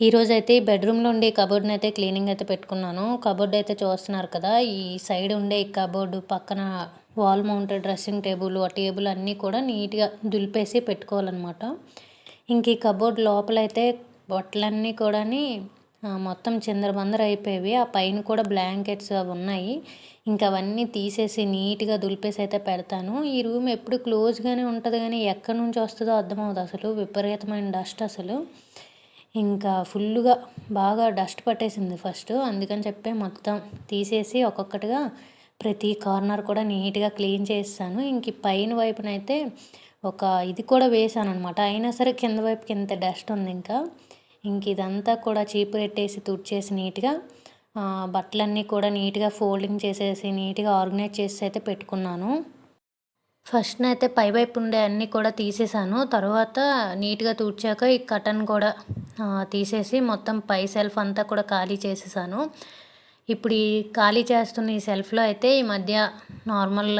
ఈరోజైతే ఈ బెడ్‌రూమ్‌లో ఉండే కబోర్డ్‌ని అయితే క్లీనింగ్ అయితే పెట్టుకున్నాను. కబోర్డ్ అయితే చూస్తున్నారు కదా! ఈ సైడ్ ఉండే ఈ కబోర్డ్ పక్కన వాల్ మౌంటెడ్ డ్రెస్సింగ్ టేబుల్, ఆ టేబుల్ అన్నీ కూడా నీట్‌గా దులిపేసి పెట్టుకోవాలనమాట. ఇంక ఈ కబోర్డ్ లోపలైతే బట్టలన్నీ కూడాని మొత్తం చిందరబందర అయిపోయేవి. ఆ పైన కూడా బ్లాంకెట్స్ అవి ఉన్నాయి. ఇంక అవన్నీ తీసేసి నీట్‌గా దులిపేసి అయితే పెడతాను. ఈ రూమ్ ఎప్పుడు క్లోజ్‌గానే ఉంటది గానీ ఎక్కడి నుంచి వస్తదో అర్థమవ్వదు అసలు. విపరీతమైన డస్ట్ అసలు. ఇంకా ఫుల్లుగా బాగా డస్ట్ పట్టేసింది ఫస్టు. అందుకని చెప్పి మొత్తం తీసేసి ఒక్కొక్కటిగా ప్రతి కార్నర్ కూడా నీట్‌గా క్లీన్ చేసేసాను. ఇంక ఈ పైన వైపునైతే ఒక ఇది కూడా వేశాననమాట. అయినా సరే కింద వైపుకి ఇంత డస్ట్ ఉంది ఇంకా. ఇంక ఇదంతా కూడా చీపురెట్టేసి తుడిచేసి నీట్‌గా బట్టలన్నీ కూడా నీట్‌గా ఫోల్డింగ్ చేసేసి నీట్‌గా ఆర్గనైజ్ చేసేసి అయితే పెట్టుకున్నాను. ఫస్ట్‌నైతే పై వైపు ఉండే అన్నీ కూడా తీసేసాను. తర్వాత నీట్‌గా తుడిచాక ఈ కర్టెన్ కూడా తీసేసి మొత్తం పై సెల్ఫ్ అంతా కూడా ఖాళీ చేసేసాను. ఇప్పుడు ఈ ఖాళీ చేస్తున్న ఈ సెల్ఫ్‌లో అయితే ఈ మధ్య నార్మల్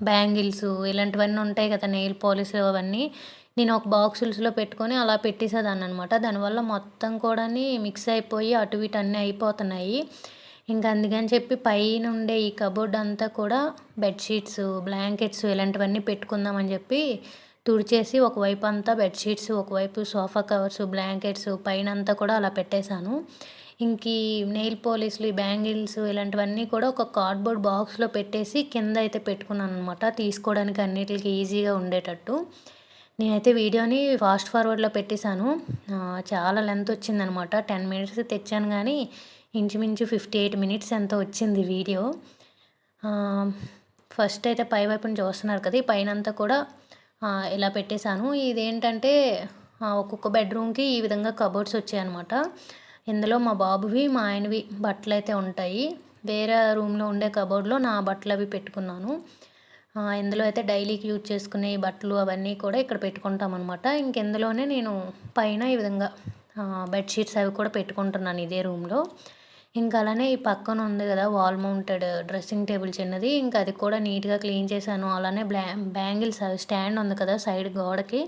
బ్యాంగిల్స్ ఇలాంటివన్నీ ఉంటాయి కదా! నెయిల్ పాలిష్ అవన్నీ నేను ఒక బాక్సుల్స్‌లో పెట్టుకొని అలా పెట్టేసేదాన్ననమాట. దానివల్ల మొత్తం కూడాని మిక్స్ అయిపోయి అటు ఇటు అన్నీ అయిపోతున్నాయి. ఇంక అందుకని చెప్పి పైనుండే ఈ కబోర్డ్ అంతా కూడా బెడ్‌షీట్స్, బ్లాంకెట్స్ ఇలాంటివన్నీ పెట్టుకుందామని చెప్పి తుడిచేసి ఒకవైపు అంతా బెడ్‌షీట్స్, ఒకవైపు సోఫా కవర్స్, బ్లాంకెట్స్ పైనంతా కూడా అలా పెట్టేశాను. ఈ నెయిల్ పాలిష్‌లు, ఈ బ్యాంగిల్స్ ఇలాంటివన్నీ కూడా ఒక కార్డ్‌బోర్డ్ బాక్స్‌లో పెట్టేసి కింద అయితే పెట్టుకున్నాననమాట. తీసుకోవడానికి అన్నిట్లికి ఈజీగా ఉండేటట్టు. నేనైతే వీడియోని ఫాస్ట్ ఫార్వర్డ్‌లో పెట్టేశాను. చాలా లెంత్ వచ్చిందనమాట. 10 మినిట్స్ తెచ్చాను గానీ ఇంచుమించు 58 మినిట్స్ ఎంతో వచ్చింది వీడియో. ఫస్ట్ అయితే పై వైపున చూస్తున్నారు కదా! ఈ పైనంతా కూడా ఇలా పెట్టేశాను. ఇదేంటంటే ఒక్కొక్క బెడ్‌రూమ్‌కి ఈ విధంగా కబోర్డ్స్ వచ్చాయన్నమాట. ఇందులో మా బాబువి, మా ఆయనవి బట్టలైతే ఉంటాయి. వేరే రూమ్‌లో ఉండే కబోర్డ్‌లో నా బట్టలవి పెట్టుకున్నాను. ఇందులో అయితే డైలీకి యూజ్ చేసుకునే బట్టలు అవన్నీ కూడా ఇక్కడ పెట్టుకుంటామనమాట. ఇందులోనే నేను పైన ఈ విధంగా బెడ్‌షీట్స్ అవి కూడా పెట్టుకుంటున్నాను ఇదే రూమ్‌లో. అలానే ఈ పక్కన ఉంది కదా! వాల్ మౌంటెడ్ డ్రెస్సింగ్ టేబుల్ చిన్నది. అది కూడా నీట్‌గా క్లీన్ చేశాను. అలానే బ్యాంగిల్స్ అవి స్టాండ్ ఉంది కదా! సైడ్ గోడకి.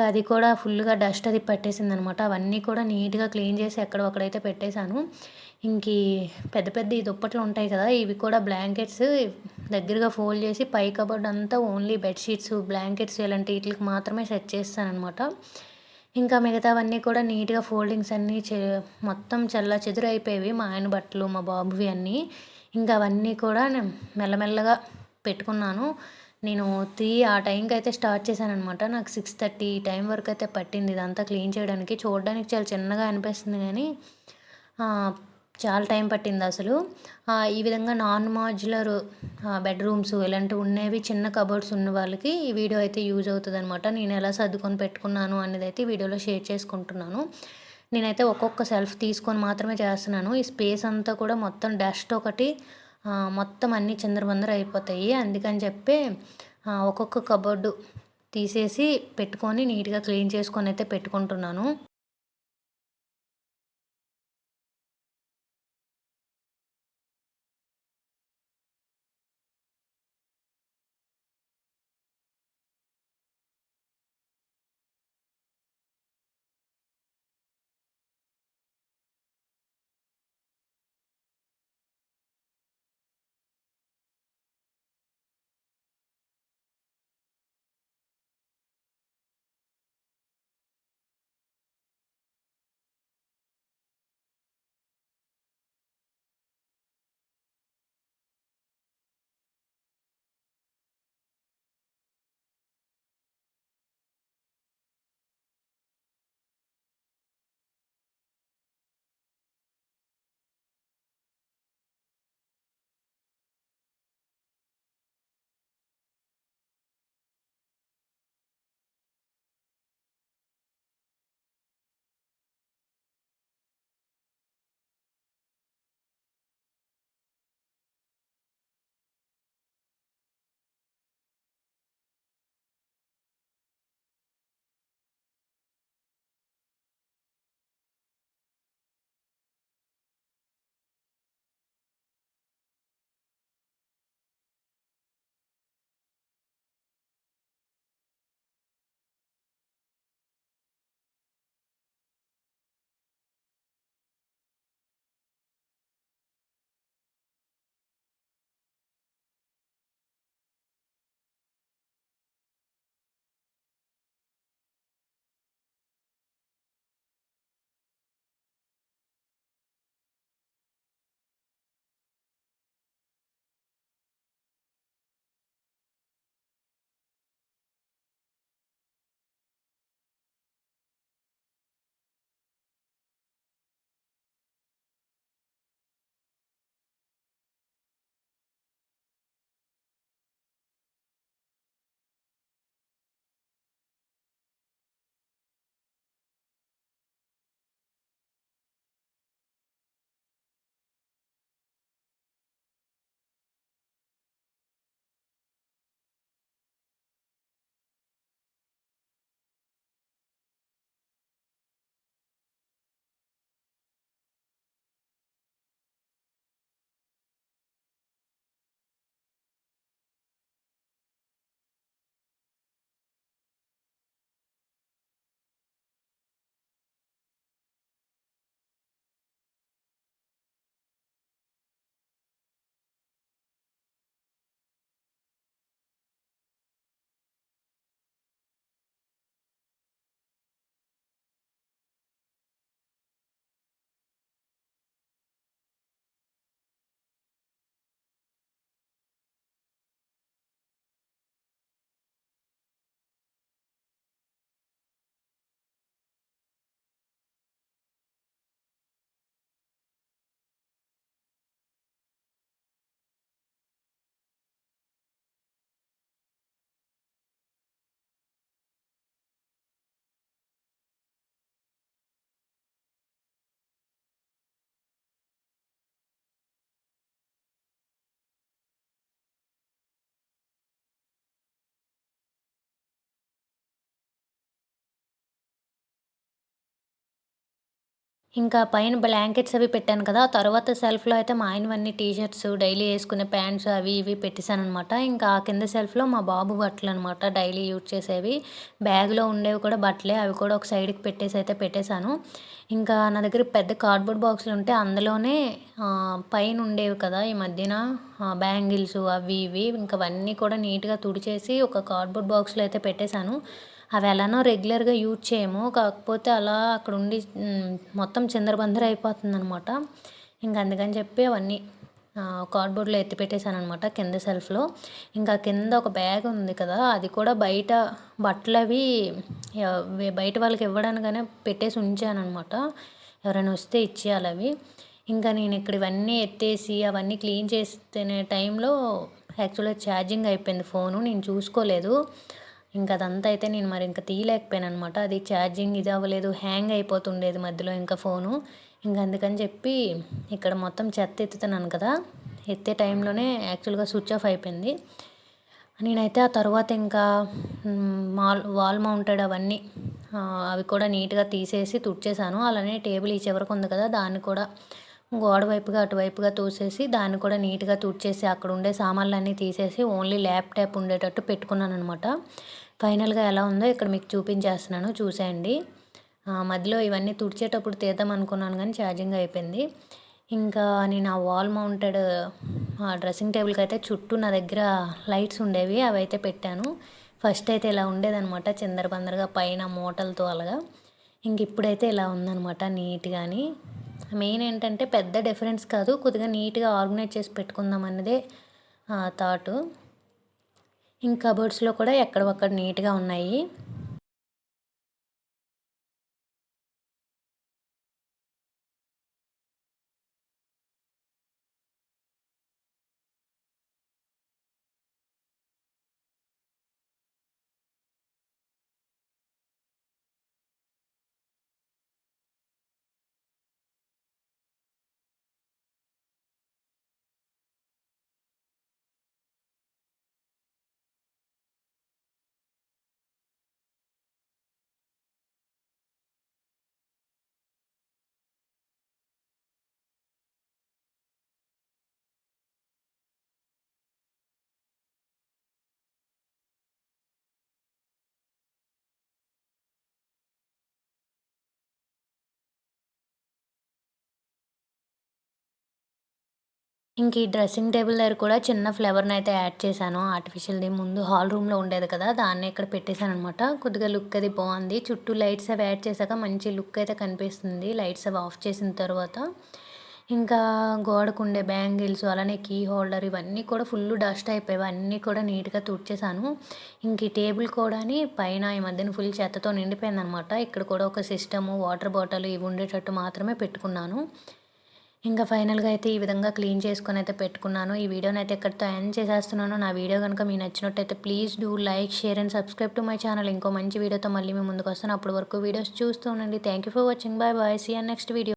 అది కూడా ఫుల్‌గా డస్ట్ అది పట్టేసిందనమాట. అవన్నీ కూడా నీట్‌గా క్లీన్ చేసి ఎక్కడో అక్కడైతే పెట్టేశాను. ఇంకీ పెద్ద పెద్ద ఈ దుప్పట్లు ఉంటాయి కదా! ఇవి కూడా బ్లాంకెట్స్ దగ్గరగా ఫోల్డ్ చేసి పై కబోర్డ్ అంతా ఓన్లీ బెడ్‌షీట్స్, బ్లాంకెట్స్ ఇలాంటి ఈట్లికి మాత్రమే సెట్ చేసేసాననమాట. మిగతావన్నీ కూడా నీట్‌గా ఫోల్డింగ్స్ అన్నీ మొత్తం చెల్లాచెదురైపోయేవి. మా ఆయన బట్టలు, మా బాబువి అన్నీ. అవన్నీ కూడా నేను మెల్లమెల్లగా పెట్టుకున్నాను. నేను 3 ఆ టైంకయితే స్టార్ట్ చేశాననమాట. నాకు 6:30 ఈ టైం వరకయితే పట్టింది ఇదంతా క్లీన్ చేయడానికి. చూడడానికి చాలా చిన్నగా అనిపిస్తుంది గానీ చాలా టైం పట్టిందసలు. ఈ విధంగా నాన్ మాడ్యులర్ బెడ్‌రూమ్స్ ఇలాంటివి ఉండేవి చిన్న కబోర్డ్స్ ఉన్న వాళ్ళకి ఈ వీడియో అయితే యూజ్ అవుతదనమాట. నేను ఎలా సర్దుకొని పెట్టుకున్నాను అనేదైతే ఈ వీడియోలో షేర్ చేసుకుంటున్నాను. నేనైతే ఒక్కొక్క సెల్ఫ్ తీసుకొని మాత్రమే చేస్తున్నాను. ఈ స్పేస్ అంతా కూడా మొత్తం డస్ట్ ఒకటి మొత్తం అన్నీ చిందరవందర అయిపోతాయి. అందుకని చెప్పి ఒక్కొక్క కబోర్డు తీసేసి పెట్టుకొని నీట్‌గా క్లీన్ చేసుకొనైతే పెట్టుకుంటున్నాను. ఇంకా పైన బ్లాంకెట్స్ అవి పెట్టాను కదా! ఆ తర్వాత సెల్ఫ్‌లో అయితే మా ఆయనవన్నీ టీ షర్ట్స్, డైలీ యేసుకునే ప్యాంట్స్ అవి ఇవి పెట్టేసాననమాట. ఇంకా ఆ కింద సెల్ఫ్‌లో మా బాబు బట్టలనమాట డైలీ యూజ్ చేసేవి. బ్యాగ్‌లో ఉండేవి కూడా బట్టలే. అవి కూడా ఒక సైడ్‌కి పెట్టేసి అయితే పెట్టేశాను. ఇంకా నా దగ్గర పెద్ద కార్డ్‌బోర్డ్ బాక్సులుంటే అందులోనే పైన ఉండేవి కదా! ఈ మధ్యన బ్యాంగిల్స్ అవి ఇవి ఇంక అవన్నీ కూడా నీట్‌గా తుడిచేసి ఒక కార్డ్‌బోర్డ్ బాక్స్‌లో అయితే పెట్టేశాను. అవి ఎలానో రెగ్యులర్‌గా యూజ్ చేయము. కాకపోతే అలా అక్కడుండి మొత్తం చిందరబందర అయిపోతుందనమాట. ఇంక అందుకని చెప్పి అవన్నీ కార్డ్‌బోర్డ్‌లో ఎత్తి పెట్టేశాననమాట కింద సెల్ఫ్‌లో. ఇంకా కింద ఒక బ్యాగ్ ఉంది కదా! అది కూడా బయట బట్టలవి బయట వాళ్ళకి ఇవ్వడానికనే పెట్టేసి ఉంచాననమాట. ఎవరైనా వస్తే ఇచ్చేయాలవి. ఇంకా నేను ఇక్కడ ఇవన్నీ ఎత్తేసి అవన్నీ క్లీన్ చేస్తున్న టైంలో యాక్చువల్‌గా ఛార్జింగ్ అయిపోయింది ఫోను. నేను చూసుకోలేదు. ఇంక అదంతా అయితే నేను మరి ఇంక తీయలేకపోయాననమాట. అది ఛార్జింగ్ ఇది అవ్వలేదు. హ్యాంగ్ అయిపోతుండేది మధ్యలో ఇంకా ఫోను. ఇంక అందుకని చెప్పి ఇక్కడ మొత్తం చెత్త ఎత్తుతున్నాను కదా! ఎత్తే టైంలోనే యాక్చువల్‌గా స్విచ్ ఆఫ్ అయిపోయింది. నేనైతే ఆ తర్వాత ఇంకా వాల్ మౌంటెడ్ అవన్నీ అవి కూడా నీట్‌గా తీసేసి తుడిచేశాను. అలానే టేబుల్ ఈ చివరకి ఉంది కదా! దాన్ని కూడా గోడ వైపుగా అటువైపుగా తోసేసి దాన్ని కూడా నీట్‌గా తుడిచేసి అక్కడ ఉండే సామాన్లన్నీ తీసేసి ఓన్లీ ల్యాప్‌టాప్ ఉండేటట్టు పెట్టుకున్నాననమాట. ఫైనల్‌గా ఎలా ఉందో ఇక్కడ మీకు చూపించేస్తున్నాను చూసేయండి. మధ్యలో ఇవన్నీ తుడిచేటప్పుడు తీద్దాం అనుకున్నాను కానీ ఛార్జింగ్ అయిపోయింది. ఇంకా నేను ఆ వాల్ మౌంటెడ్ డ్రెస్సింగ్ టేబుల్‌కి అయితే చుట్టూ నా దగ్గర లైట్స్ ఉండేవి. అవైతే పెట్టాను. ఫస్ట్ అయితే ఇలా ఉండేదనమాట చిందరబందరగా పైన మూటలతో అలాగా. ఇంక ఇప్పుడైతే ఇలా ఉందనమాట నీట్‌గాని. మెయిన్ ఏంటంటే పెద్ద డిఫరెన్స్ కాదు. కొద్దిగా నీట్‌గా ఆర్గనైజ్ చేసి పెట్టుకుందాం అన్నదే థాటు. ఇంక కబోర్డ్స్‌లో కూడా ఎక్కడివక్కడ నీట్‌గా ఉన్నాయి. ఇంక ఈ డ్రెస్సింగ్ టేబుల్ దగ్గర కూడా చిన్న ఫ్లవర్‌నయితే యాడ్ చేశాను. ఆర్టిఫిషియల్‌ది ముందు హాల్ రూమ్‌లో ఉండేది కదా! దాన్నే ఇక్కడ పెట్టేశాననమాట. కొద్దిగా లుక్ అది బావుంది. చుట్టూ లైట్స్ అవి యాడ్ చేశాక మంచి లుక్ అయితే కనిపిస్తుంది. లైట్స్ అవి ఆఫ్ చేసిన తర్వాత. ఇంకా గోడకుండే బ్యాంగిల్స్ అలానే కీ హోల్డర్ ఇవన్నీ కూడా ఫుల్లు డస్ట్ అయిపోయేవి. అన్నీ కూడా నీట్‌గా తుడిచేశాను. ఇంక ఈ టేబుల్ కూడాని పైన ఈ మధ్యన ఫుల్ చెత్తతో నిండిపోయిందనమాట. ఇక్కడ కూడా ఒక సిస్టము, వాటర్ బాటిల్ ఇవి ఉండేటట్టు మాత్రమే పెట్టుకున్నాను. ఇంకా ఫైనల్‌గా అయితే ఈ విధంగా క్లీన్ చేసుకొనైతే పెట్టుకున్నాను. ఈ వీడియోనైతే ఇక్కడితో ఎండ్ చేసేస్తున్నాను. నా వీడియో గనుక మీకు నచ్చినట్టయితే please do like, share and subscribe to my channel. ఇంకో మంచి వీడియోతో మళ్ళీ మీ ముందుకొస్తాను. అప్పటి వరకు వీడియోస్ చూస్తూ ఉండండి. Thank you for watching. Bye bye. See you next video.